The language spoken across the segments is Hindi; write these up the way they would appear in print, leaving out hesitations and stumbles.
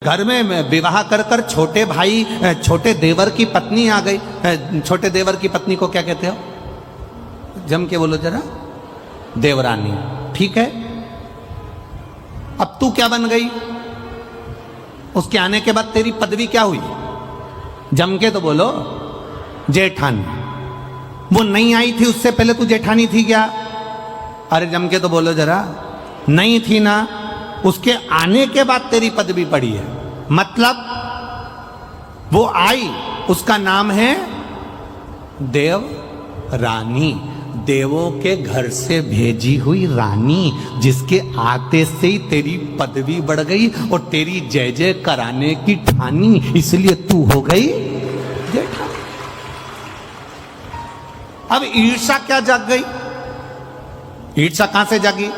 घर में विवाह कर कर छोटे भाई छोटे देवर की पत्नी आ गई। छोटे देवर की पत्नी को क्या कहते हो? जम के बोलो जरा। देवरानी। ठीक है, अब तू क्या बन गई? उसके आने के बाद तेरी पदवी क्या हुई? जम के तो बोलो जेठानी। वो नहीं आई थी उससे पहले तू जेठानी थी क्या? अरे जम के तो बोलो जरा। नहीं थी ना। उसके आने के बाद तेरी पदवी पड़ी है। मतलब वो आई, उसका नाम है देव रानी। देवों के घर से भेजी हुई रानी, जिसके आते से ही तेरी पदवी बढ़ गई और तेरी जय जय कराने की ठानी, इसलिए तू हो गई जेठानी। अब ईर्षा क्या जाग गई? ईर्षा कहां से जागी?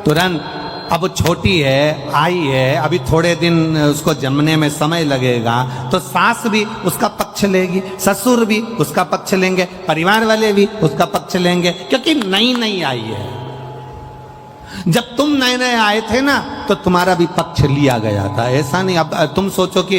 तुरंत अब छोटी है, आई है, अभी थोड़े दिन उसको जमने में समय लगेगा, तो सास भी उसका पक्ष लेगी, ससुर भी उसका पक्ष लेंगे, परिवार वाले भी उसका पक्ष लेंगे, क्योंकि नई नई आई है। जब तुम नए नए आए थे ना तो तुम्हारा भी पक्ष लिया गया था। ऐसा नहीं अब तुम सोचो कि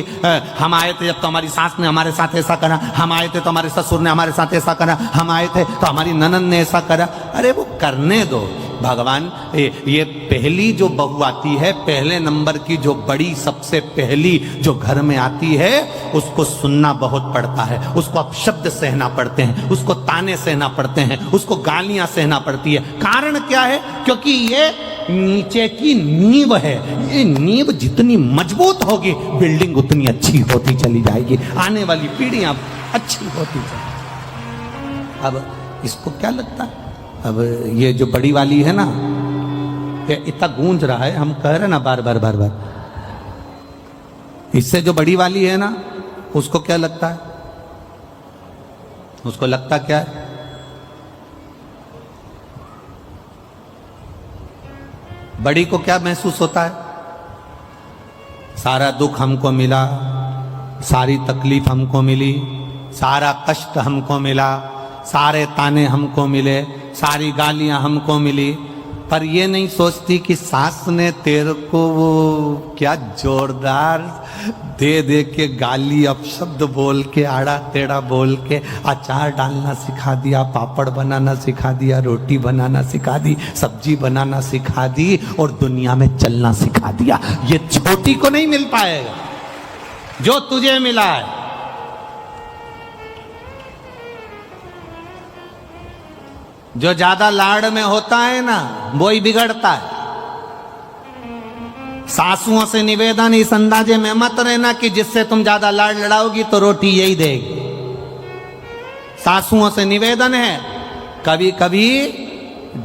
हम आए थे जब तो हमारी सास ने हमारे साथ ऐसा करा, हम आए थे तो हमारे ससुर ने हमारे साथ ऐसा करा, हम आए थे तो हमारी ननद ने ऐसा करा। अरे वो करने दो भगवान। ये पहली जो बहू आती है, पहले नंबर की जो बड़ी सबसे पहली जो घर में आती है, उसको सुनना बहुत पड़ता है, उसको अपशब्द सहना पड़ते हैं, उसको ताने सहना पड़ते हैं, उसको गालियां सहना पड़ती है। कारण क्या है? क्योंकि ये नीचे की नींव है। ये नींव जितनी मजबूत होगी, बिल्डिंग उतनी अच्छी होती चली जाएगी, आने वाली पीढ़ियां अच्छी होती चली। अब इसको क्या लगता है? अब ये जो बड़ी वाली है ना, ये इतना गूंज रहा है, हम कह रहे ना बार बार बार बार, इससे जो बड़ी वाली है ना, उसको क्या लगता है? उसको लगता क्या है? बड़ी को क्या महसूस होता है? सारा दुख हमको मिला, सारी तकलीफ हमको मिली, सारा कष्ट हमको मिला, सारे ताने हमको मिले, सारी गालियां हमको मिली, पर ये नहीं सोचती कि सास ने तेरे को वो क्या जोरदार दे दे के गाली अपशब्द बोल के, आड़ा टेढ़ा बोल के अचार डालना सिखा दिया, पापड़ बनाना सिखा दिया, रोटी बनाना सिखा दी, सब्जी बनाना सिखा दी और दुनिया में चलना सिखा दिया। ये छोटी को नहीं मिल पाएगा जो तुझे मिला है। जो ज्यादा लाड़ में होता है ना, वो ही बिगड़ता है। सासुओं से निवेदन इस अंदाजे में मत रहना कि जिससे तुम ज्यादा लाड़ लड़ाओगी तो रोटी यही देगी। सासुओं से निवेदन है, कभी कभी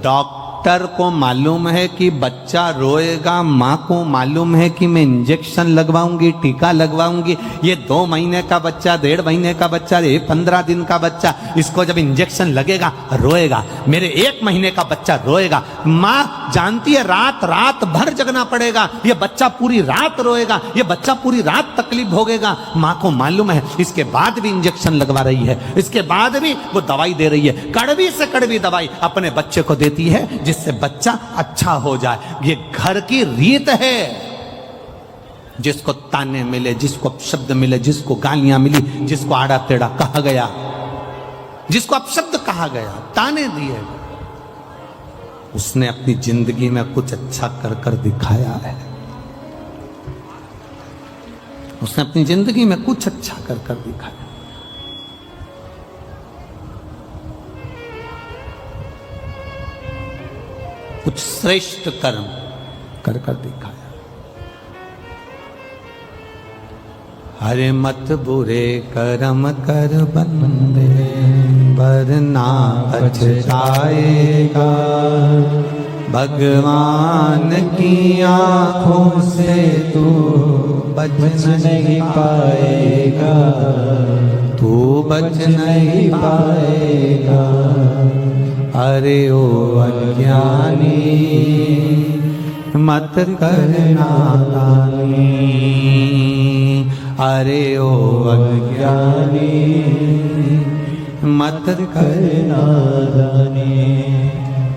डॉक्टर को मालूम है कि बच्चा रोएगा, माँ को मालूम है कि मैं इंजेक्शन लगवाऊंगी, टीका लगवाऊंगी, ये 2 महीने का बच्चा, 1.5 महीने का बच्चा, ये 15 दिन का बच्चा, इसको जब इंजेक्शन लगेगा रोएगा, मेरे 1 महीने का बच्चा रोएगा। माँ जानती है रात रात भर जगना पड़ेगा, ये बच्चा पूरी रात रोएगा, ये बच्चा पूरी रात तकलीफ भोगेगा। माँ को मालूम है, इसके बाद भी इंजेक्शन लगवा रही है, इसके बाद भी वो दवाई दे रही है, कड़वी से कड़वी दवाई अपने बच्चे को देती है जिससे बच्चा अच्छा हो जाए। ये घर की रीत है। जिसको ताने मिले, जिसको अपशब्द मिले, जिसको गालियां मिली, जिसको आड़ा टेढ़ा कहा गया, जिसको अपशब्द कहा गया, ताने दिए, उसने अपनी जिंदगी में कुछ अच्छा कर कर दिखाया है। उसने अपनी जिंदगी में कुछ अच्छा कर कर दिखाया। कुछ श्रेष्ठ कर्म कर कर दिखाया। हरे मत बुरे कर्म कर बंदे, वरना पछताएगा। भगवान की आंखों से तू बच नहीं पाएगा, तू बच नहीं पाएगा। अरे ओ अज्ञानी मत करना दानी, अरे ओ अज्ञानी मत करना दानी।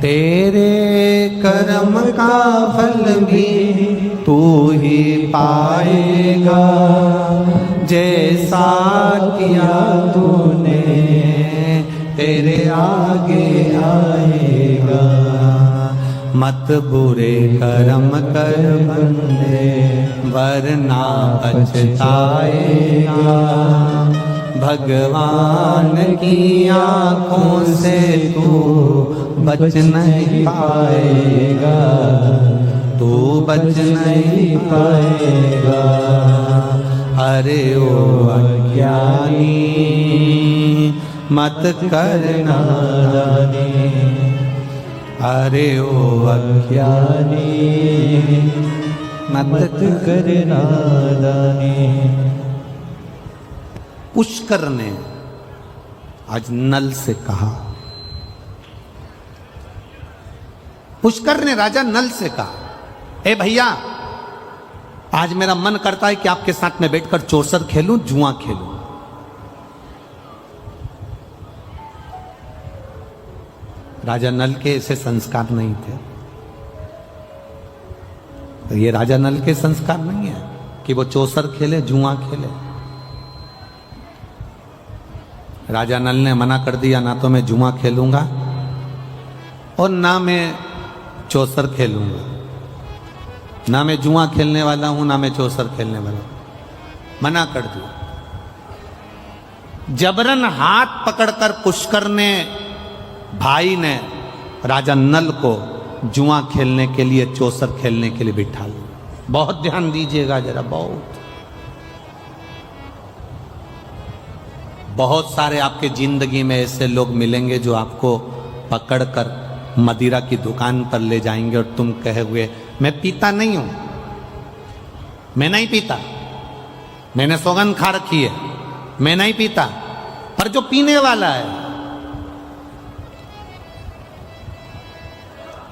तेरे कर्म का फल भी तू ही पाएगा, जैसा किया तूने तेरे आगे आएगा। मत बुरे कर्म कर बंदे वरना पछताएगा, भगवान की आँखों से तू बच नहीं पाएगा, तू बच नहीं पाएगा। अरे ओ अज्ञानी मत कर नादानी, अरे ओ अज्ञानी मत कर नादानी। पुष्कर ने आज नल से कहा, पुष्कर ने राजा नल से कहा, ए भैया आज मेरा मन करता है कि आपके साथ में बैठकर चौसर खेलूं, जुआ खेलूं। राजा नल के ऐसे संस्कार नहीं थे। तो ये राजा नल के संस्कार नहीं है कि वो चौसर खेले, जुआ खेले। राजा नल ने मना कर दिया, ना तो मैं जुआ खेलूंगा और ना मैं चौसर खेलूंगा, ना मैं जुआ खेलने वाला हूं, ना मैं चौसर खेलने वाला हूं। मना कर दिया। जबरन हाथ पकड़कर पुष्कर ने, भाई ने राजा नल को जुआ खेलने के लिए, चौसर खेलने के लिए बिठा लिया। बहुत ध्यान दीजिएगा जरा, बहुत सारे आपके जिंदगी में ऐसे लोग मिलेंगे जो आपको पकड़कर मदिरा की दुकान पर ले जाएंगे और तुम कहे हुए मैं पीता नहीं हूं, मैं नहीं पीता, मैंने सौगंध खा रखी है, मैं नहीं पीता। पर जो पीने वाला है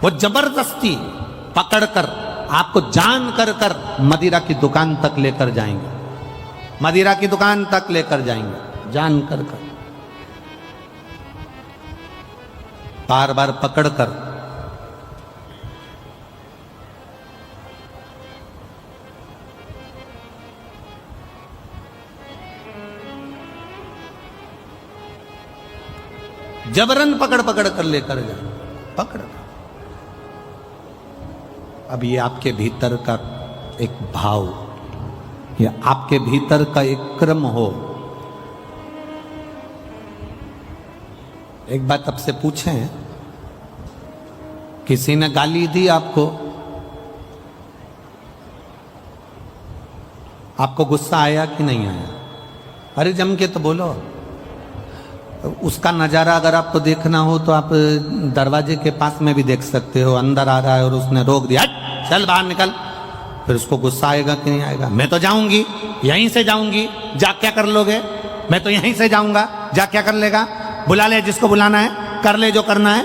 वो जबरदस्ती पकड़कर आपको जान कर मदिरा की दुकान तक लेकर जाएंगे, मदिरा की दुकान तक लेकर जाएंगे जान कर बार बार पकड़कर। जबरन पकड़ कर लेकर जाएंगे, पकड़। अब ये आपके भीतर का एक भाव, या आपके भीतर का एक क्रम हो। एक बात आपसे पूछें, किसी ने गाली दी आपको, आपको गुस्सा आया कि नहीं आया? अरे जम के तो बोलो। उसका नज़ारा अगर आपको देखना हो तो आप दरवाजे के पास में भी देख सकते हो। अंदर आ रहा है और उसने रोक दिया, चल बाहर निकल, फिर उसको गुस्सा आएगा कि नहीं आएगा? मैं तो जाऊंगी, यहीं से जाऊंगी, जा क्या कर लोगे? मैं तो यहीं से जाऊंगा, जा क्या कर लेगा? बुला ले जिसको बुलाना है, कर ले जो करना है।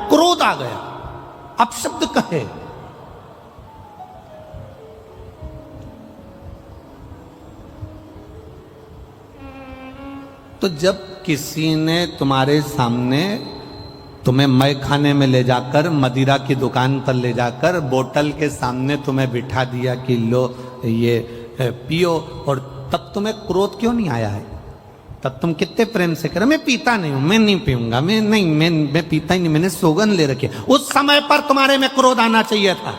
क्रोध आ गया, अपशब्द कहे। तो जब किसी ने तुम्हारे सामने तुम्हें मय खाने में ले जाकर, मदिरा की दुकान पर ले जाकर, बोतल के सामने तुम्हें बिठा दिया कि लो ये पियो, और तब तुम्हें क्रोध क्यों नहीं आया है? तब तुम कितने प्रेम से कह रहे मैं पीता नहीं हूं, मैं नहीं पीऊंगा, मैं पीता ही नहीं, मैंने सौगंध ले रखी है। उस समय पर तुम्हारे में क्रोध आना चाहिए था।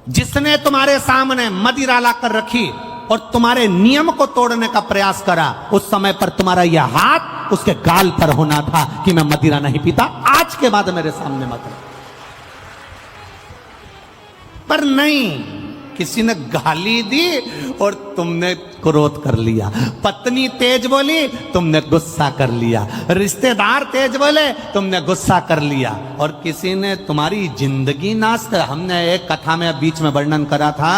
जिसने तुम्हारे सामने मदिरा लाकर रखी और तुम्हारे नियम को तोड़ने का प्रयास करा, उस समय पर तुम्हारा यह हाथ उसके गाल पर होना था कि मैं मदिरा नहीं पीता, आज के बाद मेरे सामने मत। पर नहीं, किसी ने गाली दी और तुमने क्रोध कर लिया। पत्नी तेज बोली, तुमने गुस्सा कर लिया। रिश्तेदार तेज बोले, तुमने गुस्सा कर लिया। और किसी ने तुम्हारी जिंदगी नाश कर। हमने एक कथा में बीच में वर्णन करा था,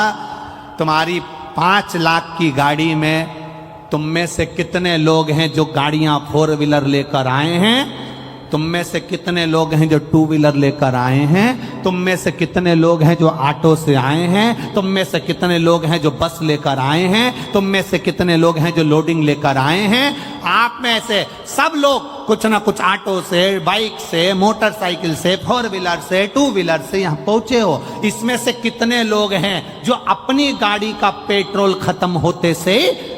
तुम्हारी 5 लाख की गाड़ी में तुम में से कितने लोग हैं जो गाड़ियां 4 व्हीलर लेकर आए हैं? तुम में से कितने लोग हैं जो 2 व्हीलर लेकर आए हैं? तुम में से कितने लोग हैं जो ऑटो से आए हैं? तुम में से कितने लोग हैं जो बस लेकर आए हैं? तुम में से कितने लोग हैं जो लोडिंग लेकर आए हैं? आप में से सब लोग कुछ ना कुछ ऑटो से, बाइक से, मोटरसाइकिल से, फोर व्हीलर से, टू व्हीलर से यहाँ पहुंचे हो। इसमें से कितने लोग हैं जो अपनी गाड़ी का पेट्रोल खत्म होते से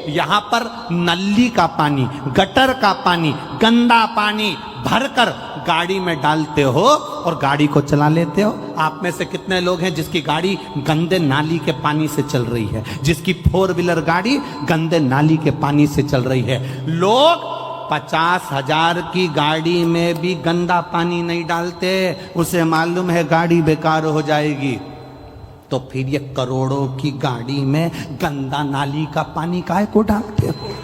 यहाँ पर नली का पानी, गटर का पानी, गंदा पानी भरकर गाड़ी में डालते हो और गाड़ी को चला लेते हो? आप में से कितने लोग हैं जिसकी गाड़ी गंदे नाली के पानी से चल रही है, जिसकी फोर व्हीलर गाड़ी गंदे नाली के पानी से चल रही है? लोग 50,000 की गाड़ी में भी गंदा पानी नहीं डालते, उसे मालूम है गाड़ी बेकार हो जाएगी। तो फिर ये करोड़ों की गाड़ी में गंदा नाली का पानी काहे को डालते हो?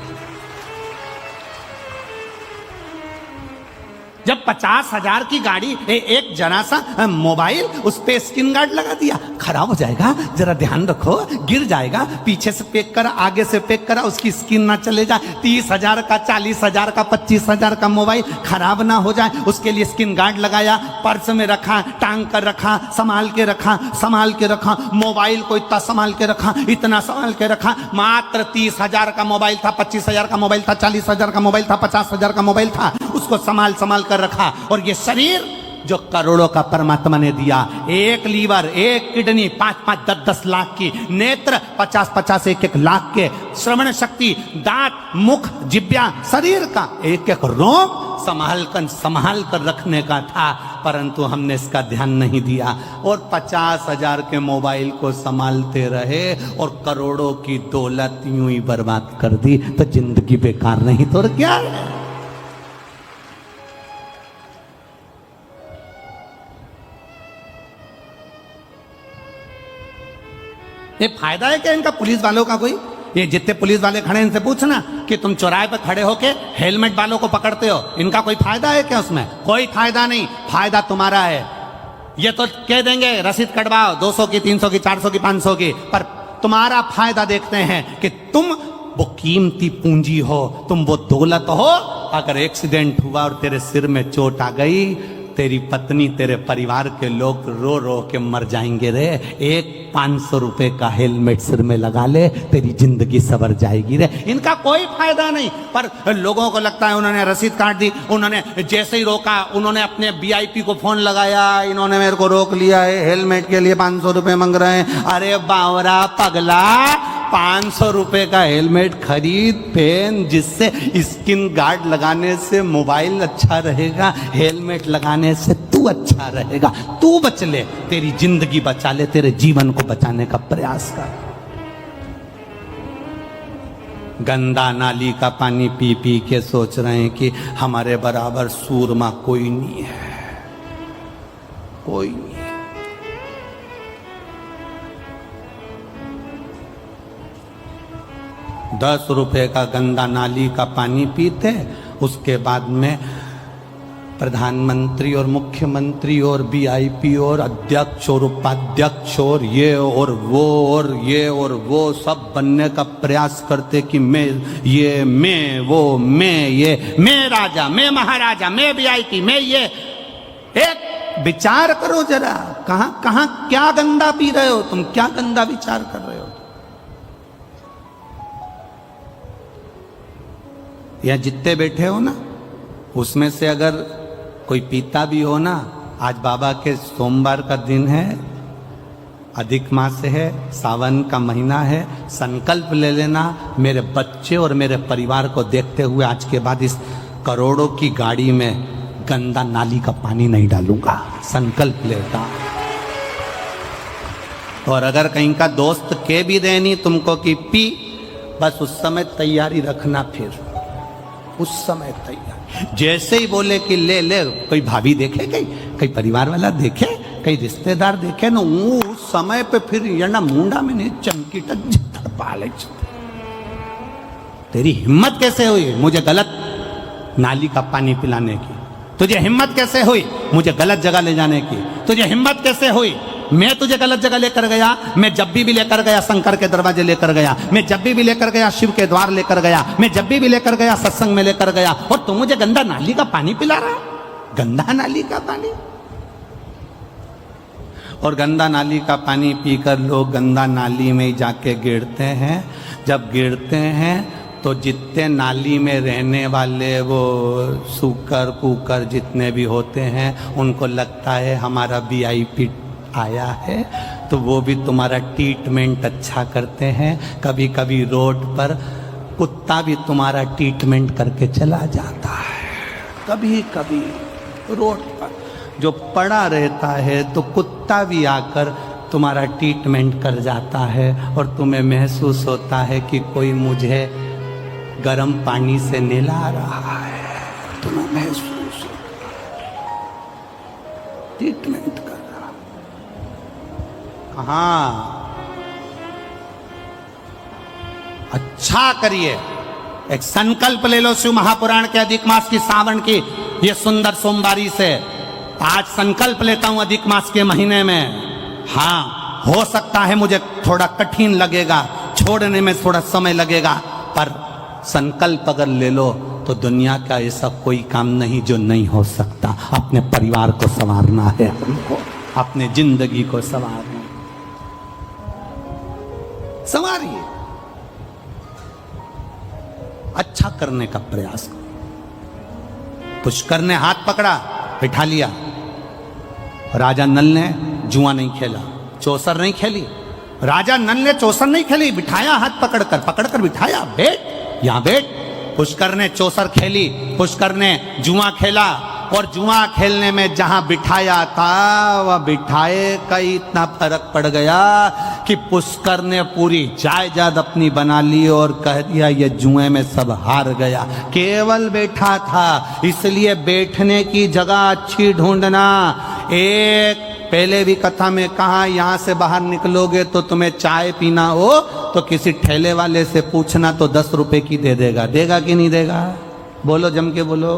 जब 50,000 की गाड़ी एक जरा सा मोबाइल, उस पे स्क्रीन गार्ड लगा दिया, खराब हो जाएगा, जरा ध्यान रखो, गिर जाएगा, पीछे से पैक करा, आगे से पैक करा, उसकी स्क्रीन ना चले जाए। 30,000 का, 40,000 का, 25,000 का मोबाइल खराब ना हो जाए, उसके लिए स्क्रीन गार्ड लगाया, पर्स में रखा, टांग कर रखा, संभाल के रखा, संभाल के रखा, मोबाइल को इतना संभाल के रखा, इतना संभाल के रखा। मात्र 30,000 का मोबाइल था, 25,000 का मोबाइल था, 40,000 का मोबाइल था, 50,000 का मोबाइल था, उसको संभाल संभाल कर रखा। और ये शरीर जो करोड़ों का परमात्मा ने दिया, एक लीवर, एक किडनी, 5-5, 10-10 लाख की, नेत्र 50-50, 1-1 लाख के, श्रवण शक्ति, दांत, मुख, जिब्या, शरीर का एक एक रोग संभाल कर रखने का था, परंतु हमने इसका ध्यान नहीं दिया और 50,000 के मोबाइल को संभालते रहे और करोड़ों की दौलत यूं ही बर्बाद कर दी। तो जिंदगी बेकार नहीं तो क्या है? ये फायदा है क्या इनका पुलिस वालों का? कोई ये जितने पुलिस वाले खड़े इनसे पूछना कि तुम चौराहे पर खड़े होके हेलमेट वालों को पकड़ते हो, इनका कोई फायदा है क्या? उसमें कोई फायदा नहीं। फायदा तुम्हारा है। ये तो कह देंगे रसीद कटवाओ 200 की, 300 की, 400 की, 500 की, पर तुम्हारा फायदा देखते हैं कि तुम वो कीमती पूंजी हो, तुम वो दौलत हो। अगर एक्सीडेंट हुआ और तेरे सिर में चोट आ गई, तेरी पत्नी, तेरे परिवार के लोग रो रो के मर जाएंगे रे। एक 500 रुपए का हेलमेट सिर में लगा ले, तेरी जिंदगी सवर जाएगी रे। इनका कोई फायदा नहीं, पर लोगों को लगता है उन्होंने रसीद काट दी, उन्होंने जैसे ही रोका, उन्होंने अपने वीआईपी को फोन लगाया, इन्होंने मेरे को रोक लिया है, हेलमेट के लिए 500 रुपए मांग रहे हैं। अरे बावरा पगला, 500 रुपए का हेलमेट खरीद, पहन, जिससे स्किन गार्ड लगाने से मोबाइल अच्छा रहेगा, हेलमेट लगाने से तू अच्छा रहेगा, तू बच ले, तेरी जिंदगी बचा ले, तेरे जीवन को बचाने का प्रयास कर। गंदा नाली का पानी पी पी के सोच रहे हैं कि हमारे बराबर सूरमा कोई नहीं है, कोई नहीं। 10 रुपए का गंदा नाली का पानी पीते, उसके बाद में प्रधानमंत्री और मुख्यमंत्री और वीआईपी और अध्यक्ष और उपाध्यक्ष और ये और वो और ये और वो सब बनने का प्रयास करते कि मैं ये, मैं वो, मैं ये, मैं राजा, मैं महाराजा, मैं वीआईपी, मैं ये। एक विचार करो जरा, कहां कहां क्या गंदा पी रहे हो तुम, क्या गंदा विचार कर रहे हो? या जितने बैठे हो ना, उसमें से अगर कोई पीता भी हो ना, आज बाबा के सोमवार का दिन है, अधिक मास है, सावन का महीना है, संकल्प ले लेना, मेरे बच्चे और मेरे परिवार को देखते हुए आज के बाद इस करोड़ों की गाड़ी में गंदा नाली का पानी नहीं डालूंगा, संकल्प लेता। और अगर कहीं का दोस्त के भी देनी तुमको कि पी, बस उस समय तैयारी रखना, फिर उस समय तैयार। जैसे ही बोले कि ले ले, कोई भाभी देखे, कई परिवार वाला देखे, कई रिश्तेदार देखे ना, उस समय पे फिर ये ना मुंडा में नहीं चमकी टक पाले। तेरी हिम्मत कैसे हुई मुझे गलत नाली का पानी पिलाने की? तुझे हिम्मत कैसे हुई मुझे गलत जगह ले जाने की? तुझे हिम्मत कैसे हुई? मैं तुझे गलत जगह लेकर गया, मैं जब भी लेकर गया शंकर के दरवाजे लेकर गया, मैं जब भी लेकर गया शिव के द्वार लेकर गया, मैं जब भी लेकर गया सत्संग में लेकर गया, और तू मुझे गंदा नाली का पानी पिला रहा है? गंदा नाली का पानी। और गंदा नाली का पानी पीकर लोग गंदा नाली में जाके गिरते हैं। जब गिरते हैं तो जितने नाली में रहने वाले वो सूकर कुकर जितने भी होते हैं उनको लगता है हमारा वीआईपी आया है, तो वो भी तुम्हारा ट्रीटमेंट अच्छा करते हैं। कभी कभी रोड पर कुत्ता भी तुम्हारा ट्रीटमेंट करके चला जाता है। कभी कभी रोड पर जो पड़ा रहता है तो कुत्ता भी आकर तुम्हारा ट्रीटमेंट कर जाता है और तुम्हें महसूस होता है कि कोई मुझे गर्म पानी से नहला रहा है। तुम्हें महसूस ट्रीटमेंट कर रहा। कहाँ? अच्छा करिए, एक संकल्प ले लो शिव महापुराण के अधिक मास की सावन की ये सुंदर सोमवारी से। आज संकल्प लेता हूं अधिक मास के महीने में। हाँ, हो सकता है मुझे थोड़ा कठिन लगेगा, छोड़ने में थोड़ा समय लगेगा, पर संकल्प अगर ले लो तो दुनिया का ऐसा कोई काम नहीं जो नहीं हो सकता। अपने परिवार को संवारना है हमको, अपने जिंदगी को संवारना। संवारिए, अच्छा करने का प्रयास करो। पुष्कर ने हाथ पकड़ा, बिठा लिया। राजा नल ने जुआ नहीं खेला, चौसर नहीं खेली। राजा नल ने चौसर नहीं खेली, बिठाया हाथ पकड़कर बिठाया, बैठ यहां बैठ। पुष्कर ने चौसर खेली, पुष्कर ने जुआ खेला, और जुआ खेलने में जहां बिठाया था वह बिठाए का इतना फर्क पड़ गया कि पुष्कर ने पूरी जायदाद अपनी बना ली और कह दिया ये जुए में सब हार गया। केवल बैठा था, इसलिए बैठने की जगह अच्छी ढूंढना। एक पहले भी कथा में कहा, यहां से बाहर निकलोगे तो तुम्हें चाय पीना हो तो किसी ठेले वाले से पूछना तो 10 रुपए की दे देगा। देगा कि नहीं देगा? बोलो, जम के बोलो।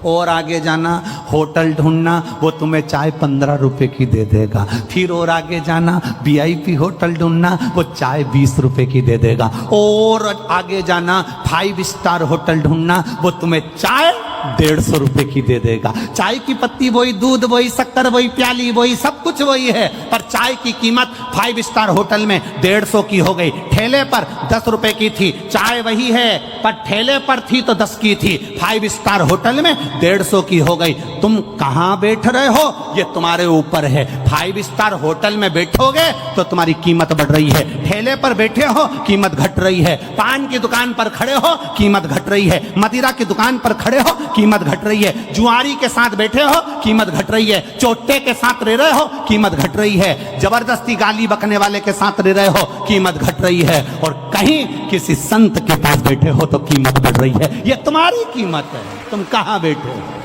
और आगे जाना, होटल ढूंढना, वो तुम्हें चाय 15 रुपए की दे देगा। फिर और आगे जाना, वीआईपी होटल ढूंढना, वो चाय 20 रुपए की दे देगा। और आगे जाना, 5 स्टार होटल ढूंढना, वो तुम्हें चाय 150 रुपए की दे देगा। चाय की पत्ती वही, दूध वही, शक्कर वही, प्याली वही, सब कुछ वही है, पर चाय की कीमत 5 स्टार होटल में 150 की हो गई। ठेले पर 10 रुपए की थी, चाय वही है, पर ठेले पर थी तो 10 की थी, 5 स्टार होटल में 150 की हो गई। तुम कहां बैठ रहे हो ये तुम्हारे ऊपर है। 5 स्टार होटल में बैठोगे तो तुम्हारी कीमत बढ़ रही है, ठेले पर बैठे हो कीमत घट रही है, पान की दुकान पर खड़े हो कीमत घट रही है, मदिरा की दुकान पर खड़े हो कीमत घट रही है, जुआरी के साथ बैठे हो कीमत घट रही है, चोटे के साथ रह रहे हो कीमत घट रही है, जबरदस्ती गाली बकने वाले के साथ रह रहे हो कीमत घट रही है, और कहीं किसी संत के पास बैठे हो तो कीमत बढ़ रही है। ये तुम्हारी कीमत है, तुम कहां बैठे हो।